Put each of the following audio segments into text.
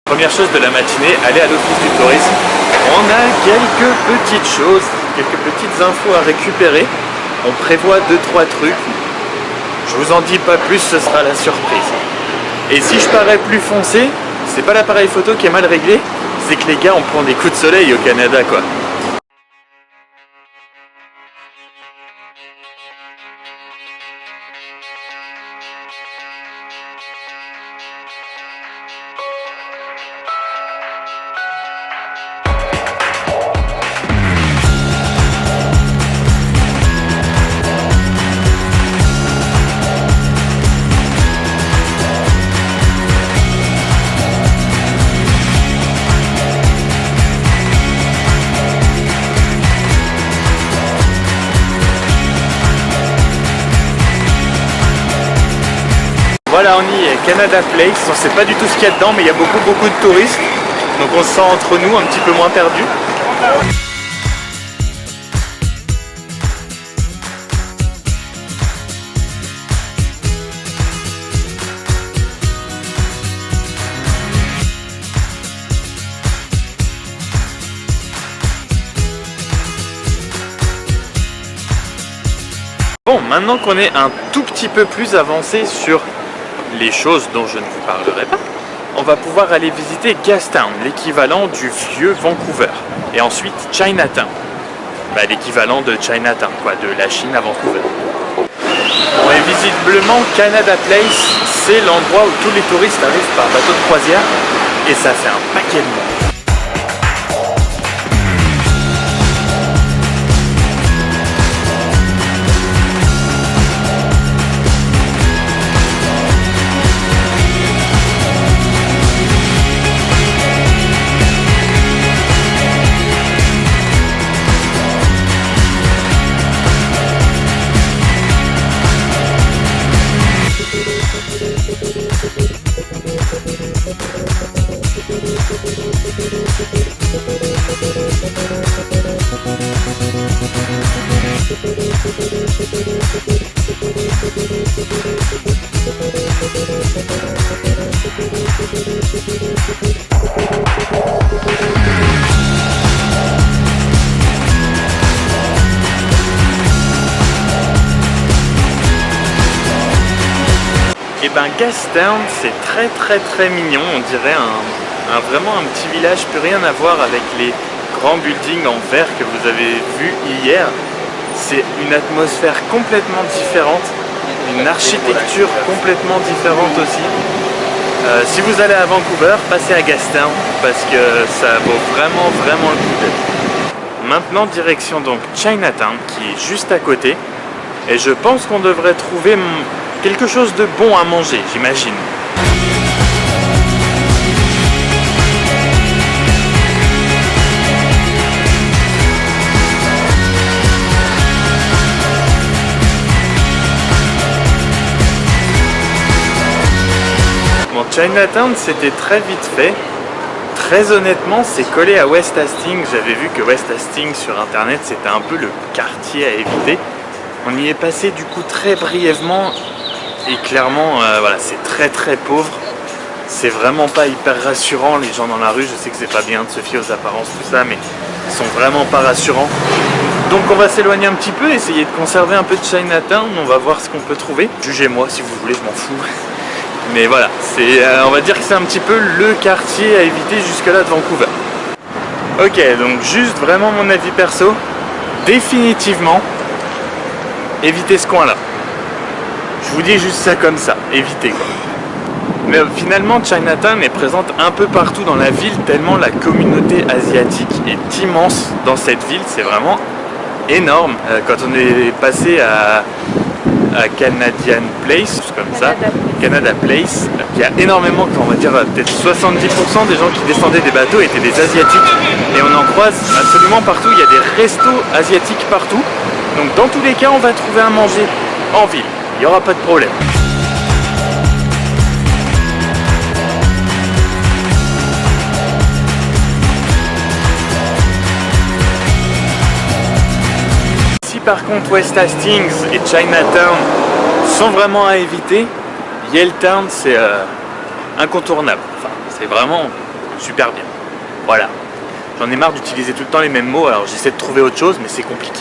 Première chose de la matinée, aller à l'office du tourisme. On a quelques petites choses, quelques petites infos à récupérer. On prévoit 2-3 trucs. Je vous en dis pas plus, ce sera la surprise. Et si je parais plus foncé, c'est pas l'appareil photo qui est mal réglé, c'est que les gars on prend des coups de soleil au Canada quoi. Voilà, on y est, Canada Place, on sait pas du tout ce qu'il y a dedans mais il y a beaucoup de touristes, donc on se sent entre nous un petit peu moins perdu. Bon, maintenant qu'on est un tout petit peu plus avancé sur les choses dont je ne vous parlerai pas, on va pouvoir aller visiter Gastown, l'équivalent du vieux Vancouver, et ensuite Chinatown, l'équivalent de Chinatown, quoi, de la Chine à Vancouver. Bon, et visiblement Canada Place, c'est l'endroit où tous les touristes arrivent par bateau de croisière, et ça fait un paquet de monde. Et ben Gastown, c'est très mignon, on dirait vraiment un petit village, plus rien à voir avec les grands buildings en verre que vous avez vus hier. C'est une atmosphère complètement différente, une architecture complètement différente aussi. Si vous allez à Vancouver, passez à Gastown parce que ça vaut vraiment le coup d'être. Maintenant direction donc Chinatown qui est juste à côté et je pense qu'on devrait trouver quelque chose de bon à manger, j'imagine. Bon, Chinatown, c'était très vite fait. Très honnêtement, c'est collé à West Hastings. J'avais vu que West Hastings sur internet, c'était un peu le quartier à éviter. On y est passé du coup très brièvement. Et clairement, voilà, c'est très pauvre. C'est vraiment pas hyper rassurant, les gens dans la rue. Je sais que c'est pas bien de se fier aux apparences, tout ça, mais ils sont vraiment pas rassurants. Donc on va s'éloigner un petit peu, essayer de conserver un peu de Chinatown. On va voir ce qu'on peut trouver. Jugez-moi si vous voulez, je m'en fous. Mais voilà, on va dire que c'est un petit peu le quartier à éviter jusque-là de Vancouver. Ok, donc juste vraiment mon avis perso. Définitivement, évitez ce coin-là. Je vous dis juste ça comme ça, évitez quoi. Mais finalement Chinatown est présente un peu partout dans la ville tellement la communauté asiatique est immense dans cette ville, c'est vraiment énorme. Quand on est passé à Canadian Place, comme ça, Canada Place, il y a énormément, on va dire peut-être 70% des gens qui descendaient des bateaux étaient des asiatiques et on en croise absolument partout, il y a des restos asiatiques partout. Donc dans tous les cas on va trouver à manger en ville. Il n'y aura pas de problème. Si par contre West Hastings et Chinatown sont vraiment à éviter, Yaletown c'est incontournable. Enfin, c'est vraiment super bien. Voilà. J'en ai marre d'utiliser tout le temps les mêmes mots, alors j'essaie de trouver autre chose, mais c'est compliqué.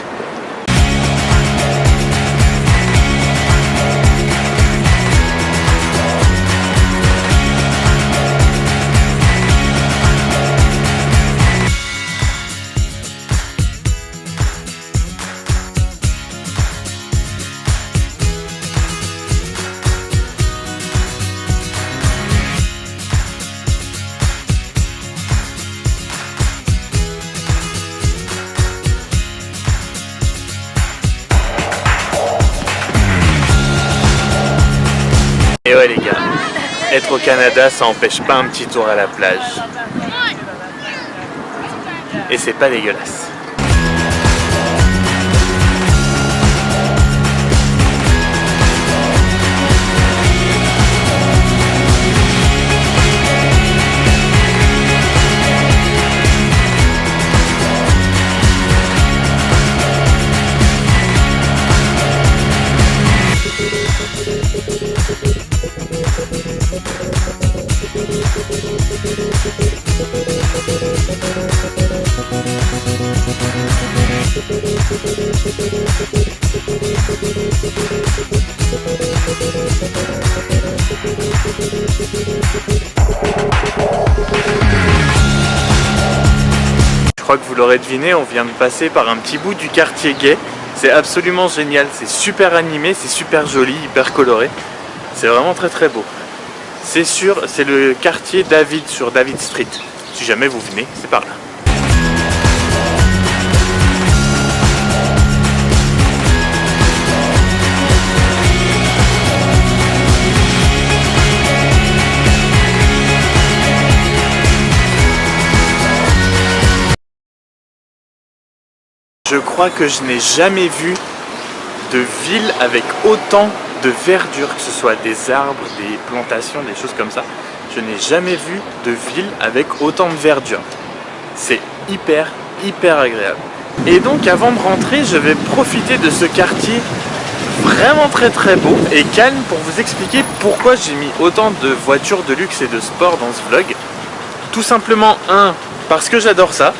Et ouais les gars, être au Canada ça empêche pas un petit tour à la plage. Et c'est pas dégueulasse. Je crois que vous l'aurez deviné, on vient de passer par un petit bout du quartier gay. C'est absolument génial, c'est super animé, c'est super joli, hyper coloré. C'est vraiment très très beau. C'est le quartier David sur David Street. Si jamais vous venez, c'est par là. Je crois que je n'ai jamais vu de ville avec autant de verdure, que ce soit des arbres, des plantations, des choses comme ça. Je n'ai jamais vu de ville avec autant de verdure. C'est hyper agréable. Et donc avant de rentrer, je vais profiter de ce quartier vraiment très beau et calme pour vous expliquer pourquoi j'ai mis autant de voitures de luxe et de sport dans ce vlog. Tout simplement, un, parce que j'adore ça.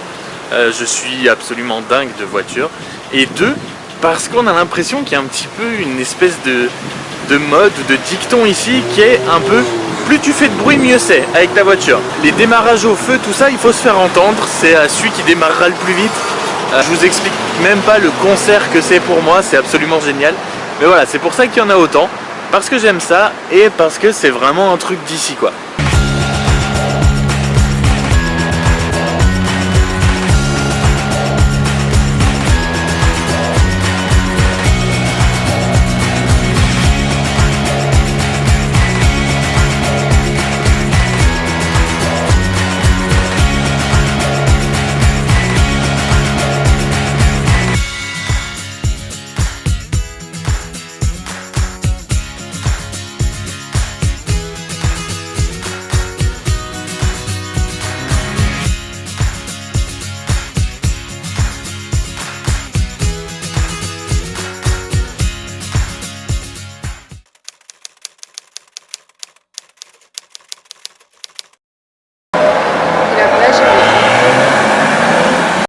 Je suis absolument dingue de voitures. Et deux, parce qu'on a l'impression qu'il y a un petit peu une espèce de mode ou de dicton ici qui est un peu plus tu fais de bruit mieux c'est avec ta voiture. Les démarrages au feu, tout ça, il faut se faire entendre, c'est celui qui démarrera le plus vite. Je vous explique même pas le concert que c'est pour moi, c'est absolument génial. Mais voilà, c'est pour ça qu'il y en a autant, parce que j'aime ça et parce que c'est vraiment un truc d'ici quoi.